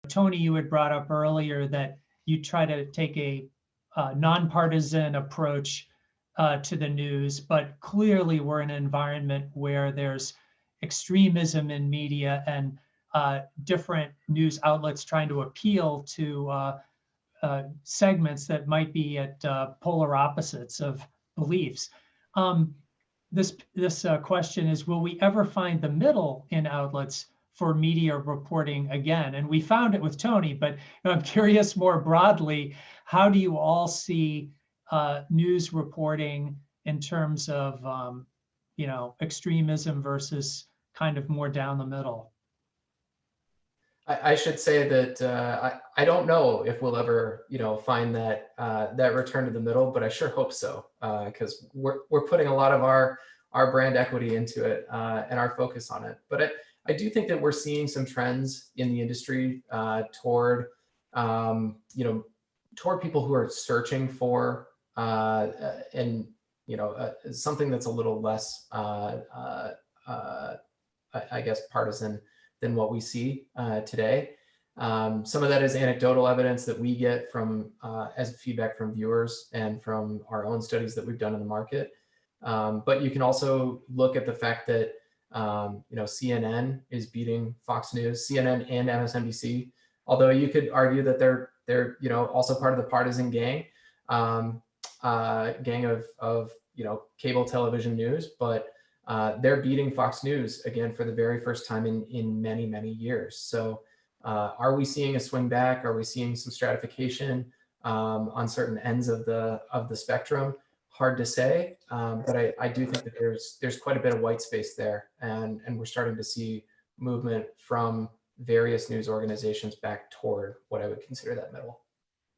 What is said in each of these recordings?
Tony, you had brought up earlier that you try to take a nonpartisan approach to the news, but clearly we're in an environment where there's extremism in media and different news outlets trying to appeal to segments that might be at polar opposites of beliefs. This question is, will we ever find the middle in outlets for media reporting again? And we found it with Tony, but I'm curious more broadly, how do you all see news reporting in terms of extremism versus kind of more down the middle? I should say that I don't know if we'll ever, find that that return to the middle, but I sure hope so, because we're putting a lot of our brand equity into it and our focus on it. But I do think that we're seeing some trends in the industry toward people who are searching for something that's a little less, I guess, partisan than what we see today. Some of that is anecdotal evidence that we get from as feedback from viewers and from our own studies that we've done in the market. But you can also look at the fact that CNN is beating Fox News, CNN and MSNBC. Although you could argue that they're also part of the partisan gang of cable television news, but they're beating Fox News again for the very first time in many, many years. So are we seeing a swing back? Are we seeing some stratification on certain ends of the spectrum? Hard to say, but I do think that there's quite a bit of white space there, and we're starting to see movement from various news organizations back toward what I would consider that middle.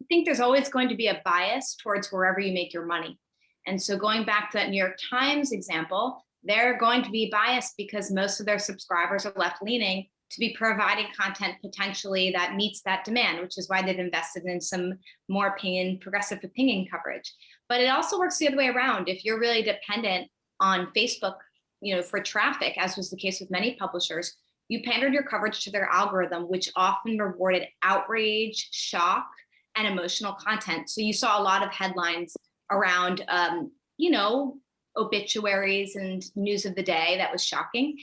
I think there's always going to be a bias towards wherever you make your money. And so going back to that New York Times example, they're going to be biased because most of their subscribers are left-leaning to be providing content potentially that meets that demand, which is why they've invested in some more progressive opinion coverage. But it also works the other way around. If you're really dependent on Facebook, for traffic, as was the case with many publishers, you pandered your coverage to their algorithm, which often rewarded outrage, shock, and emotional content. So you saw a lot of headlines around, obituaries and news of the day that was shocking.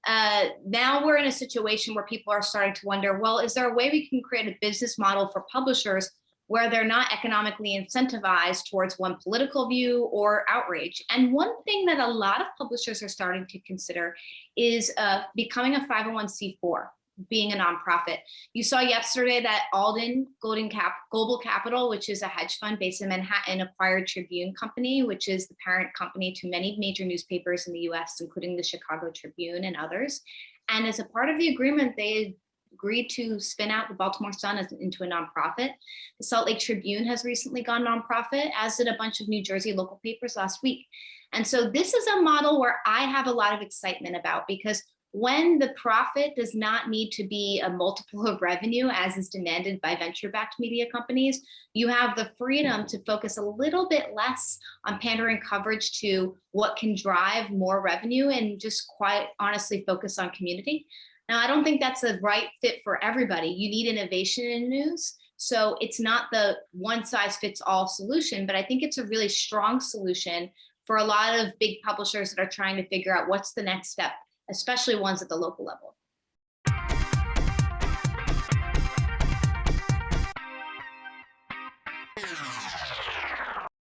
Now we're in a situation where people are starting to wonder, well, is there a way we can create a business model for publishers where they're not economically incentivized towards one political view or outrage? And one thing that a lot of publishers are starting to consider is becoming a 501c4, being a nonprofit. You saw yesterday that Alden Global Capital, which is a hedge fund based in Manhattan, acquired Tribune Company, which is the parent company to many major newspapers in the US, including the Chicago Tribune and others. And as a part of the agreement, they agreed to spin out the Baltimore Sun into a nonprofit. The Salt Lake Tribune has recently gone nonprofit, as did a bunch of New Jersey local papers last week. And so this is a model where I have a lot of excitement about, because when the profit does not need to be a multiple of revenue, as is demanded by venture-backed media companies, you have the freedom to focus a little bit less on pandering coverage to what can drive more revenue and just quite honestly focus on community. Now, I don't think that's the right fit for everybody. You need innovation in news. So it's not the one size fits all solution, but I think it's a really strong solution for a lot of big publishers that are trying to figure out what's the next step, especially ones at the local level.